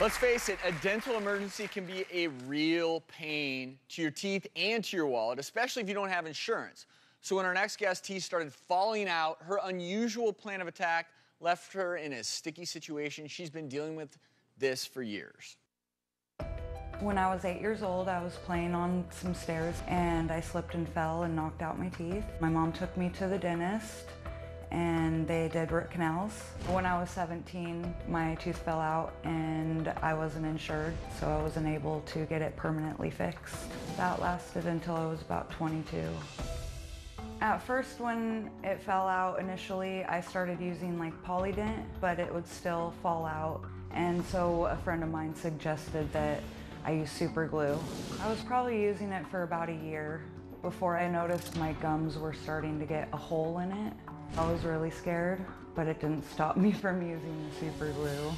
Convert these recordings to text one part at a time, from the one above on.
Let's face it, a dental emergency can be a real pain to your teeth and to your wallet, especially if you don't have insurance. So when our next guest's teeth started falling out, her unusual plan of attack left her in a sticky situation. She's been dealing with this for years. When I was 8 years old, I was playing on some stairs and I slipped and fell and knocked out my teeth. My mom took me to the dentist and they did root canals. When I was 17, my tooth fell out and I wasn't insured, so I wasn't able to get it permanently fixed. That lasted until I was about 22. At first, when it fell out initially, I started using like Polydent, but it would still fall out. And so a friend of mine suggested that I use super glue. I was probably using it for about a year before I noticed my gums were starting to get a hole in it. I was really scared, but it didn't stop me from using the super glue.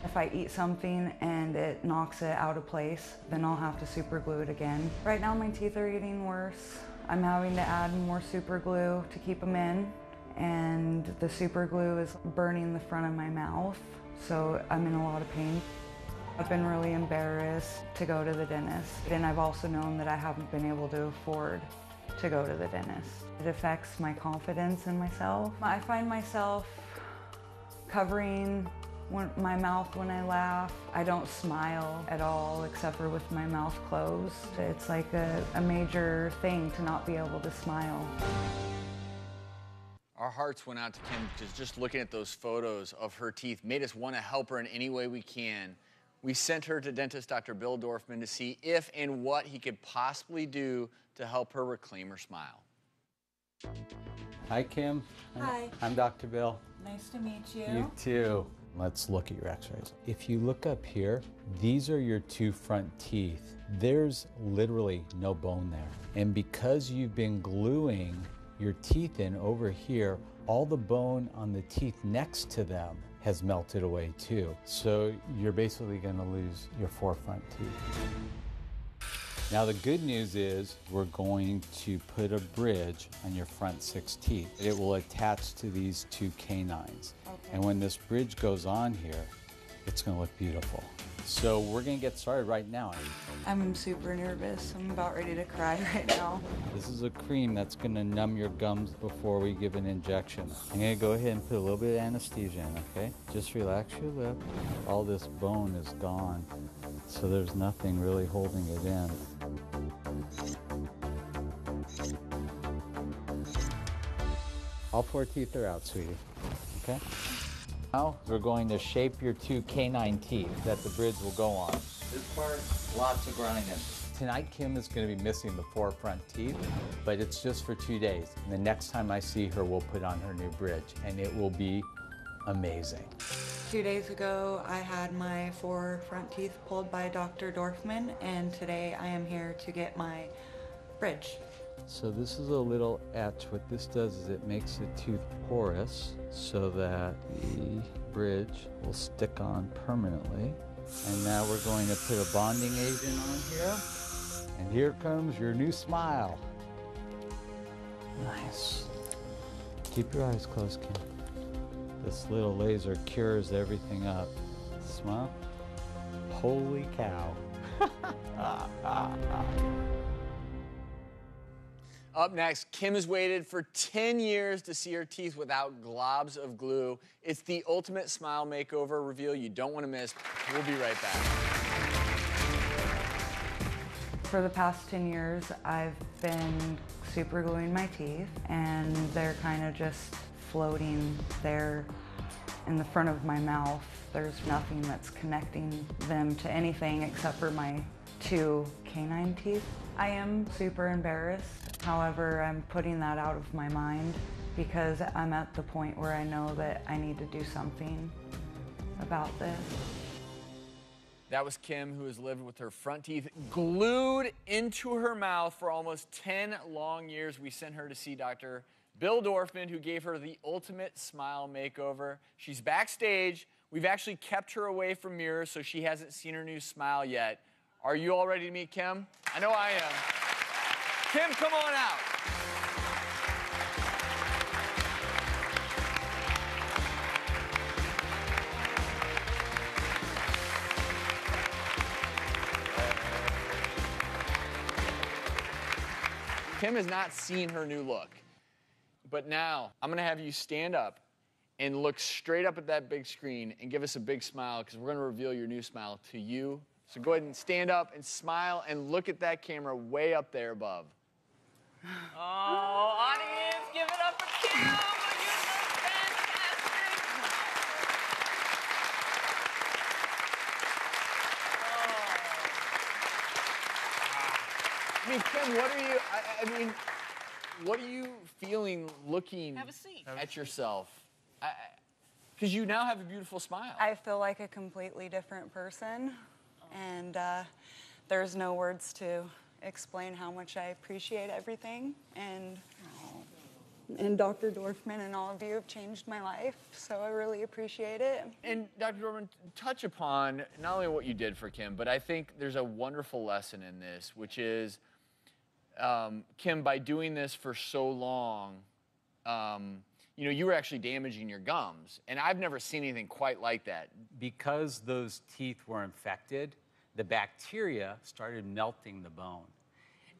If I eat something and it knocks it out of place, then I'll have to super glue it again. Right now my teeth are getting worse. I'm having to add more super glue to keep them in, and the super glue is burning the front of my mouth, so I'm in a lot of pain. I've been really embarrassed to go to the dentist, and I've also known that I haven't been able to afford to go to the dentist. It affects my confidence in myself. I find myself covering my mouth when I laugh. I don't smile at all except for with my mouth closed. It's like a major thing to not be able to smile. Our hearts went out to Kim because just looking at those photos of her teeth made us want to help her in any way we can. We sent her to dentist Dr. Bill Dorfman to see if and what he could possibly do to help her reclaim her smile. Hi, Kim. Hi. I'm Dr. Bill. Nice to meet you. You too. Let's look at your x-rays. If you look up here, these are your two front teeth. There's literally no bone there. And because you've been gluing your teeth in over here, all the bone on the teeth next to them has melted away too. So you're basically gonna lose your 4 front teeth. Now the good news is we're going to put a bridge on your front 6 teeth. It will attach to these 2 canines. Okay. And when this bridge goes on here, it's gonna look beautiful. So we're gonna get started right now. I'm super nervous. I'm about ready to cry right now. This is a cream that's gonna numb your gums before we give an injection. I'm gonna go ahead and put a little bit of anesthesia in, okay? Just relax your lip. All this bone is gone, so there's nothing really holding it in. All 4 teeth are out, sweetie, okay? Now we're going to shape your 2 canine teeth that the bridge will go on. This part, lots of grinding. Tonight, Kim is going to be missing the 4 front teeth, but it's just for 2 days. And the next time I see her, we'll put on her new bridge, and it will be amazing. 2 days ago, I had my 4 front teeth pulled by Dr. Dorfman, and today I am here to get my bridge. So this is a little etch. What this does is it makes the tooth porous so that the bridge will stick on permanently. And now we're going to put a bonding agent on here. And here comes your new smile. Nice. Keep your eyes closed, Kim. This little laser cures everything up. Smile. Holy cow. Up next, Kim has waited for 10 years to see her teeth without globs of glue. It's the ultimate smile makeover reveal you don't want to miss. We'll be right back. For the past 10 years, I've been super gluing my teeth, and they're kind of just floating there in the front of my mouth. There's nothing that's connecting them to anything except for my 2 canine teeth. I am super embarrassed. However, I'm putting that out of my mind because I'm at the point where I know that I need to do something about this. That was Kim, who has lived with her front teeth glued into her mouth for almost 10 long years. We sent her to see Dr. Bill Dorfman, who gave her the ultimate smile makeover. She's backstage. We've actually kept her away from mirrors, so she hasn't seen her new smile yet. Are you all ready to meet Kim? I know I am. Kim, come on out. Kim has not seen her new look. But now, I'm gonna have you stand up and look straight up at that big screen and give us a big smile, because we're gonna reveal your new smile to you. So go ahead and stand up and smile and look at that camera way up there above. Oh, audience, give it up for Kim! You look fantastic! I mean, Kim, what are you, I mean, what are you feeling looking Have a seat. at yourself? Because you now have a beautiful smile. I feel like a completely different person, and there's no words to explain how much I appreciate everything, and Dr. Dorfman and all of you have changed my life, so I really appreciate it. And Dr. Dorfman, touch upon not only what you did for Kim, but I think there's a wonderful lesson in this, which is, Kim, by doing this for so long, you know, you were actually damaging your gums, and I've never seen anything quite like that. Because those teeth were infected, the bacteria started melting the bone.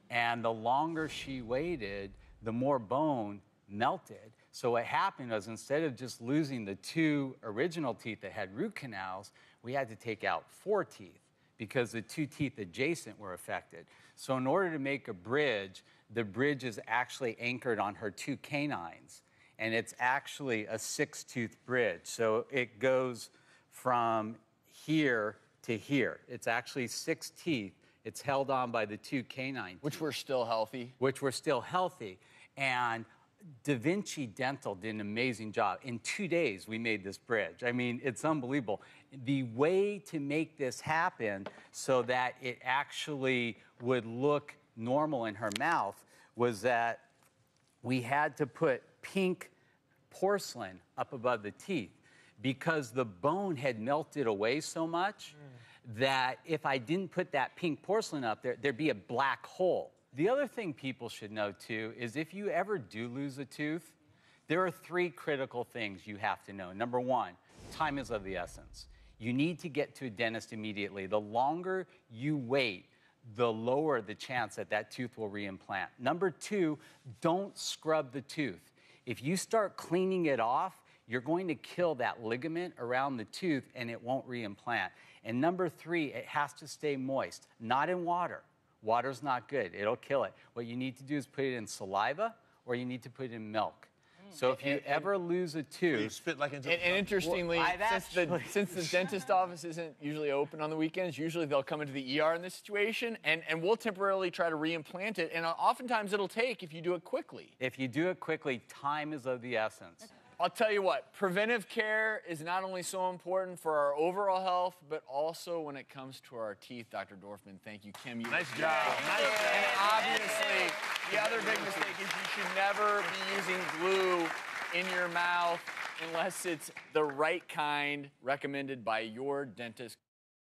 And the longer she waited, the more bone melted. So what happened was, instead of just losing the 2 original teeth that had root canals, we had to take out 4 teeth because the 2 teeth adjacent were affected. So in order to make a bridge, the bridge is actually anchored on her 2 canines. And it's actually a 6-tooth bridge. So it goes from here to here. It's actually 6 teeth. It's held on by the 2 canine teeth. Which were still healthy. Which were still healthy. And Da Vinci Dental did an amazing job. In 2 days, we made this bridge. I mean, it's unbelievable. The way to make this happen so that it actually would look normal in her mouth was that we had to put pink porcelain up above the teeth, because the bone had melted away so much that if I didn't put that pink porcelain up there, there'd be a black hole. The other thing people should know too is, if you ever do lose a tooth, there are 3 critical things you have to know. Number 1, time is of the essence. You need to get to a dentist immediately. The longer you wait, the lower the chance that that tooth will reimplant. Number 2, don't scrub the tooth. If you start cleaning it off, you're going to kill that ligament around the tooth and it won't reimplant. And number 3, it has to stay moist, not in water. Water's not good, it'll kill it. What you need to do is put it in saliva, or you need to put it in milk. So if you ever lose a tooth... You spit like into... And interestingly, since the dentist office isn't usually open on the weekends, usually they'll come into the ER in this situation, and we'll temporarily try to reimplant it, and oftentimes it'll take if you do it quickly. If you do it quickly, time is of the essence. I'll tell you what, preventive care is not only so important for our overall health, but also when it comes to our teeth. Dr. Dorfman, thank you. Kim, you Nice job. Nice job. And obviously, the other big mistake is you should never be using glue in your mouth unless it's the right kind recommended by your dentist.